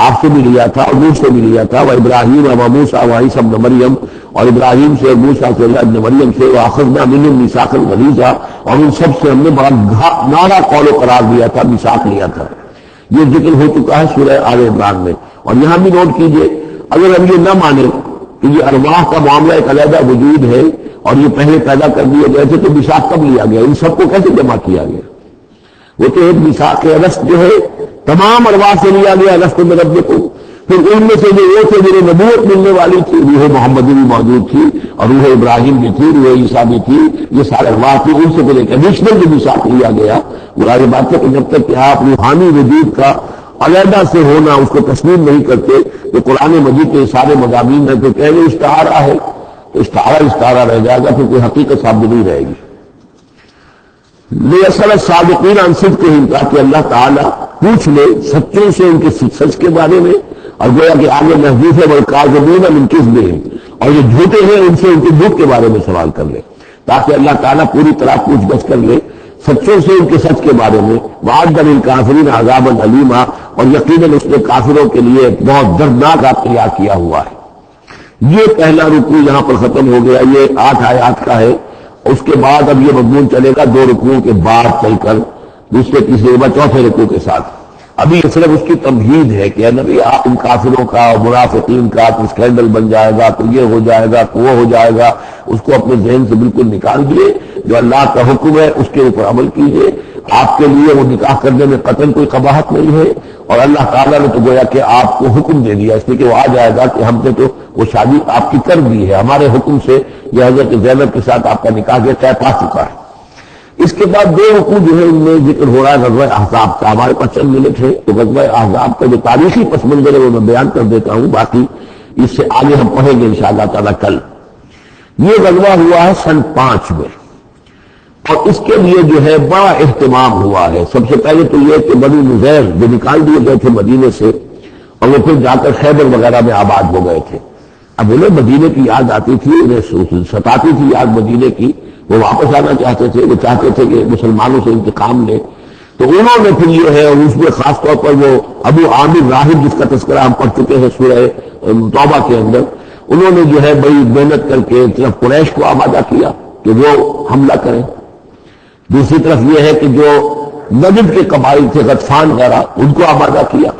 آپ سے بھی لیا تھا اور نوح سے بھی لیا تھا، وابراہیم وموسیٰ وعیسیٰ ابن مریم، اور ابراہیم سے، موسیٰ سے، ابن مریم سے، واخذنا منہم میثاقا غلیظا، اور ان سب سے ہم نے بڑا نارا قول و قرار دیا تھا، میثاق لیا تھا۔ یہ ذکر ہو چکا ہے سورہ آل عمران میں۔ اور یہاں بھی نوٹ کیجئے، اگر ہم یہ نہ مانیں کہ یہ ارواح کا معاملہ ایک علیحدہ وجود ہے اور یہ پہلے پیدا کر دیے گئے تھے، تو میثاق کب لیا گیا؟ ان سب کو کیسے جمع کیا گیا؟ وہ تو ایک میثاق الست جو ہے تمام ارواح سے لیا گیا، الست من ربکم۔ پھر ان میں سے جو وہ تھے جنہیں نبوت ملنے والی تھی، روح محمد بھی موجود تھی اور روح ابراہیم بھی تھی، روح عیسیٰ بھی تھی، یہ سارے ارواح تھی، ان سے پھر ایک ایڈیشنل جو میثاق لیا گیا۔ مراد بات ہے کہ جب تک کہ آپ روحانی وجود کا علیحدہ سے ہونا اس کو تسلیم نہیں کرتے تو قرآن مجید کے سارے مضامین ہے تو کہنے استعارہ ہے، تو استعارہ رہ جائے گا، پھر کوئی حقیقت ثابت نہیں رہے گی۔ لِيَسْأَلَ الصَّادِقِينَ عَنْ صِدْقِهِمْ، تاکہ اللہ تعالیٰ پوچھ لے سچوں سے ان کے سچ کے بارے میں، اور گویا کہ آگے محذوف ہے وَالْكَاذِبِينَ مِنْ كِذْبِهِمْ، اور یہ جھوٹے ہیں ان سے ان کے جھوٹ کے بارے میں سوال کر لے، تاکہ اللہ تعالیٰ پوری طرح پوچھ گچھ کر لے سچوں سے ان کے سچ کے بارے میں۔ وَأَعَدَّ لِلْكَافِرِينَ عَذَابًا أَلِيمًا، اور یقیناً اس نے کافروں کے لیے بہت دردناک عذاب تیار کیا ہوا ہے۔ یہ پہلا رکوع یہاں پر ختم ہو گیا، یہ 8 آیات کا ہے۔ اس کے بعد اب یہ مضمون چلے گا 2 رکوعوں کے بعد چل کر دوسرے تیسرے بعد چوتھے رکوع کے ساتھ۔ ابھی صرف اس کی تمہید ہے کہ نبی آپ ان کافروں کا اور منافقین کا تو اسکینڈل بن جائے گا، تو یہ ہو جائے گا، تو وہ ہو جائے گا، اس کو اپنے ذہن سے بالکل نکال دیے۔ جو اللہ کا حکم ہے اس کے اوپر عمل کیجیے۔ آپ کے لیے وہ نکاح کرنے میں قطعاً کوئی قباحت نہیں ہے، اور اللہ تعالیٰ نے تو گویا کہ آپ کو حکم دے دیا اس لیے کہ وہ آ جائے گا کہ ہم نے تو وہ شادی آپ کی کر دی ہے، ہمارے حکم سے یہ حضرت زینب کے ساتھ آپ کا نکاح جو طے پا چکا ہے۔ اس کے بعد 2 رکوع جو ہے ان میں ذکر ہو رہا ہے غزوہ احزاب کا۔ ہمارے پاس چند منٹ ہے تو غزوہ احزاب کا جو تاریخی پس منظر ہے وہ میں بیان کر دیتا ہوں، باقی اس سے آگے ہم پڑھیں گے انشاءاللہ تعالیٰ کل۔ یہ غزوہ ہوا ہے سن 5 میں، اور اس کے لیے جو ہے بڑا اہتمام ہوا ہے۔ سب سے پہلے تو یہ کہ بنو نذیر جو نکال دیے گئے تھے مدینے سے، اور وہ پھر جا کر خیبر وغیرہ میں آباد ہو گئے تھے۔ اب انہیں مدینے کی یاد آتی تھی، انہیں ستاتی تھی یاد مدینے کی، وہ واپس آنا چاہتے تھے، وہ چاہتے تھے کہ مسلمانوں سے انتقام لے۔ تو انہوں نے پھر یہ ہے، اور اس میں خاص طور پر وہ ابو عامر راہب جس کا تذکرہ ہم پڑھ چکے ہیں سورہ توبہ کے اندر، انہوں نے جو ہے بڑی محنت کر کے طرف قریش کو آمادہ کیا کہ وہ حملہ کریں۔ دوسری طرف یہ ہے کہ جو نجد کے قبائل تھے غطفان وغیرہ ان کو آمادہ کیا۔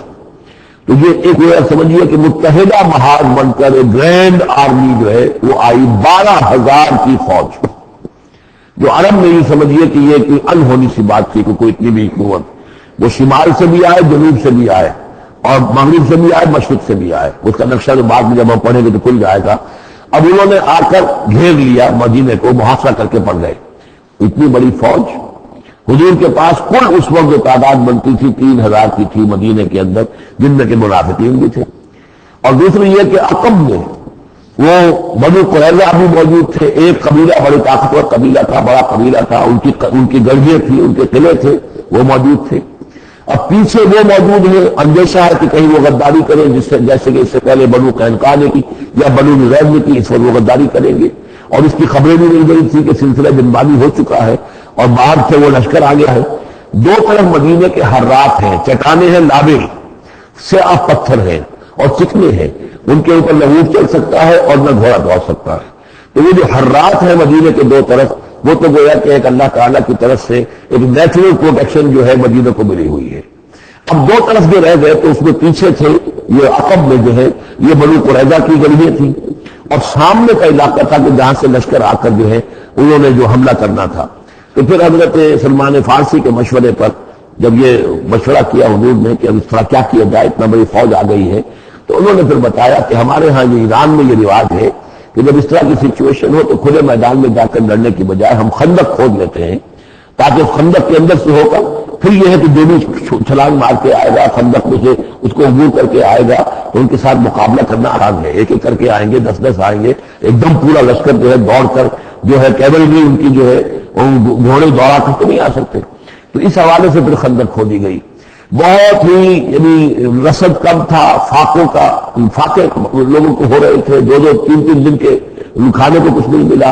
تو یہ ایک سمجھیے کہ متحدہ محاذ بن کر ایک گرینڈ آرمی جو ہے وہ آئی، 12,000 کی فوج، جو عرب میں یہ سمجھیے کہ یہ کوئی انہونی سی بات تھی کہ کوئی اتنی بھی قوت، وہ شمال سے بھی آئے، جنوب سے بھی آئے، اور مغرب سے بھی آئے، مشرق سے بھی آئے۔ اس کا نقشہ جو بعد میں جب ہم پڑھیں گے تو کھل جائے گا۔ اب انہوں نے آ کر گھیر لیا مدینے کو، محاصرہ کر کے پڑ گئے۔ اتنی بڑی فوج حضور کے پاس کل اس وقت جو تعداد بنتی تھی 3,000 کی تھی مدینے کے اندر، جن میں کے منافقین بھی تھے۔ اور دوسری یہ کہ عقب میں وہ بنو قریظہ بھی موجود تھے، ایک قبیلہ بڑی طاقتور قبیلہ تھا، بڑا قبیلہ تھا، ان کی گڑھیاں تھیں، ان کے قلعے تھے، وہ موجود تھے۔ اب پیچھے وہ موجود ہے، اندیشہ ہے کہ کہیں وہ غداری کریں، جیسے کہ اس سے پہلے بنو قینقاع نے کی یا بنو نذیر نے کی، اس وقت وہ غداری کریں گے، اور اس کی خبریں بھی مل گئی تھی کہ سلسلہ بنبانی ہو چکا ہے اور باہر سے وہ لشکر آ گیا ہے۔ 2 طرف مدینے کے حرات ہیں، چٹانیں ہیں، لابے سیاہ پتھر ہیں اور چکنے ہیں، ان کے اوپر نہ اونٹ چل سکتا ہے اور نہ گھوڑا دوڑ سکتا ہے۔ تو یہ جو حرات ہیں مدینے کے 2 طرف، وہ تو گویا کہ ایک اللہ تعالیٰ کی طرف سے ایک نیچرل پروٹیکشن جو ہے مدینے کو ملی ہوئی ہے۔ اب 2 طرف جو رہ گئے تو اس میں پیچھے تھے یہ عقب میں جو ہے یہ بنو قریظہ کی گڑھیاں تھیں، اور سامنے کا علاقہ تھا کہ جہاں سے لشکر آ کر جو ہے انہوں نے جو حملہ کرنا تھا۔ تو پھر حضرت سلمان فارسی کے مشورے پر جب یہ مشورہ کیا حضور نے کہ اب اس طرح کیا کیا جائے، اتنا بڑی فوج آ گئی ہے، تو انہوں نے پھر بتایا کہ ہمارے ہاں یہ ایران میں یہ رواج ہے کہ جب اس طرح کی سچویشن ہو تو کھلے میدان میں جا کر لڑنے کی بجائے ہم خندق کھود لیتے ہیں، تاکہ اس خندق کے اندر سے ہو کر پھر یہ ہے کہ جو بھی چھلانگ مار کے آئے گا خندق میں سے اس کو عبور کر کے آئے گا تو ان کے ساتھ مقابلہ کرنا آسان ہے۔ ایک ایک کر کے آئیں گے، 10-10 آئیں گے، ایک دم پورا لشکر جو ہے دوڑ کر جو ہے کیولری ان کی جو ہے گھوڑے دوڑا کر تو نہیں آ سکتے۔ تو اس حوالے سے پھر خندق کھودی گئی۔ بہت ہی یعنی رسد کم تھا، فاقے لوگوں کو ہو رہے تھے، 2-3 دن کے کھانے کو کچھ نہیں ملا،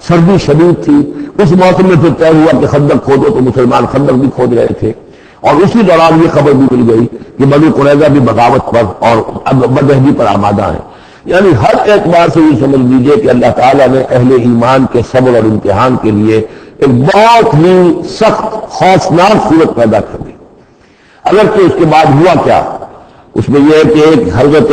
سردی شدید تھی۔ اس موسم میں پھر طے ہوا کہ خندق کھودو، تو مسلمان خندق بھی کھود رہے تھے، اور اسی دوران یہ خبر بھی مل گئی کہ بنو قریظہ بھی بغاوت پر اور بدہضی پر آمادہ ہیں. یعنی ہر اعتبار سے یہ سمجھ لیجیے کہ اللہ تعالیٰ نے اہل ایمان کے صبر اور امتحان کے لیے ایک بہت ہی سخت خوفناک صورت پیدا کر دی. اگرچہ اس کے بعد ہوا کیا، اس میں یہ ہے کہ ایک حضرت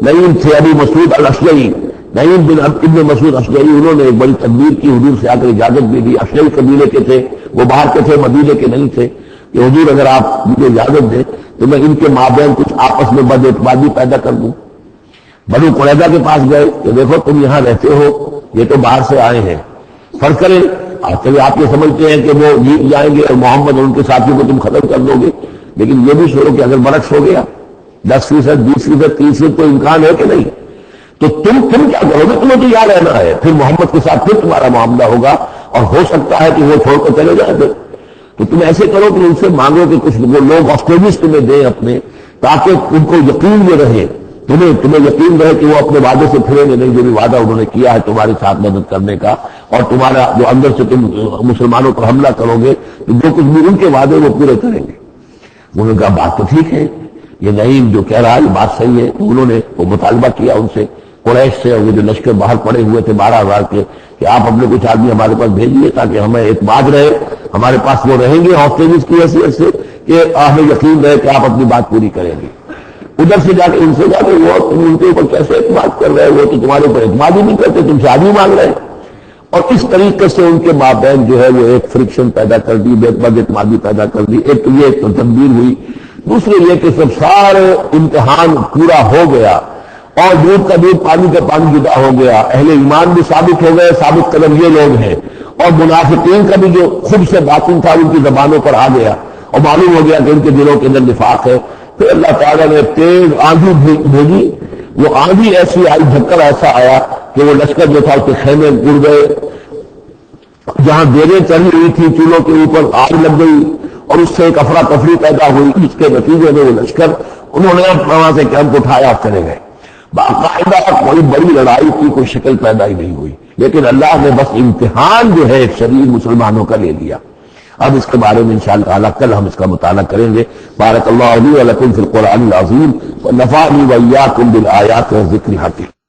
نعیم تھے ابو مسعود الاشجعی، نعیم بن ابن مسعود اشجعی، انہوں نے ایک بڑی تدبیر کی، حضور سے آ کر اجازت بھی دی. اشجعی قبیلے کے تھے، وہ باہر کے تھے، مدینے کے نہیں تھے، کہ حضور اگر آپ مجھے اجازت دیں تو میں ان کے مابین کچھ آپس میں بد اعتمادی پیدا کر دوں. بنو قریظہ کے پاس گئے کہ دیکھو تم یہاں رہتے ہو، یہ تو باہر سے آئے ہیں، فرض کریں چلیے آپ یہ سمجھتے ہیں کہ وہ جیت جائیں گے اور محمد اور ان کے ساتھیوں کو تم ختم کر دو گے، لیکن یہ بھی سوچو کہ اگر برعکس ہو گیا 10%، 20%، 30% تو امکان ہے کہ نہیں، تو تم کیا کرو گے؟ تمہیں تو یہاں رہنا ہے، پھر محمد کے ساتھ پھر تمہارا معاملہ ہوگا اور ہو سکتا ہے کہ وہ چھوڑ کر چلے جائیں. پھر تو تم ایسے کرو کہ ان سے مانگو کہ کچھ وہ لوگ آسٹریلس تمہیں دیں اپنے، تاکہ ان کو یقین میں رہے، تمہیں یقین رہے کہ وہ اپنے وعدے سے پھریں گے نہیں، جو بھی وعدہ انہوں نے کیا ہے تمہارے ساتھ مدد کرنے کا، اور تمہارا جو اندر سے تم مسلمانوں پر حملہ کرو گے تو جو کچھ بھی ان کے وعدے وہ پورے کریں گے. انہوں نے کہا بات تو ٹھیک ہے، یہ نعیم جو کہہ رہا ہے یہ بات صحیح ہے. تو انہوں نے وہ مطالبہ کیا ان سے، قریش سے، اور وہ جو لشکر باہر پڑے ہوئے تھے 12,000 کے، کہ آپ اپنے کچھ آدمی ہمارے پاس بھیجیے تاکہ ہمیں اعتماد رہے، ہمارے پاس وہ رہیں گے ہاسٹیجز کی حیثیت سے، کہ ہمیں یقین رہے کہ آپ اپنی بات پوری کریں گے. ادھر سے جا کے ان سے جا کے وہ تم ان کے اوپر کیسے اعتماد کر رہے، وہ تو تمہارے اوپر اعتماد ہی نہیں کرتے، تم سے آدمی مانگ رہے ہیں. اور اس طریقے سے ان کے مابین جو ہے وہ ایک فرکشن پیدا کر دی، بد اعتمادی پیدا کر دی. ایک تو یہ تدبیر ہوئی، دوسرے یہ کہ سب سارے امتحان پورا ہو گیا اور دودھ کا دودھ پانی کا پانی جدا ہو گیا. اہل ایمان بھی ثابت ہو گئے، ثابت قدم یہ لوگ ہیں، اور منافقین کا بھی جو خود سے باطن تھا ان کی زبانوں پر آ گیا اور معلوم ہو گیا کہ ان کے دلوں کے اندر نفاق ہے. پھر اللہ تعالیٰ نے تیز آندھی بھیجی، وہ آندھی ایسی آئی، جھکر ایسا آیا کہ وہ لشکر جو تھا اس کے خیمے اڑ گئے، جہاں دیریں چڑھی ہوئی تھی چولہوں کے اوپر آگ لگ گئی اور اس سے ایک افراتفری پیدا ہوئی. اس کے نتیجے میں وہ لشکر انہوں نے وہاں سے کیمپ اٹھایا اور چلے گئے. باقاعدہ کوئی بڑی لڑائی کی کوئی شکل پیدا ہی نہیں ہوئی، لیکن اللہ نے بس امتحان جو ہے ایک شریر مسلمانوں کا لے لیا. اب اس کے بارے میں انشاءاللہ تعالیٰ کل ہم اس کا مطالعہ کریں گے. بارک اللہ لی و لکم فی القرآن العظیم ونفعنی وإیاکم بالآیات والذکر الحکیم.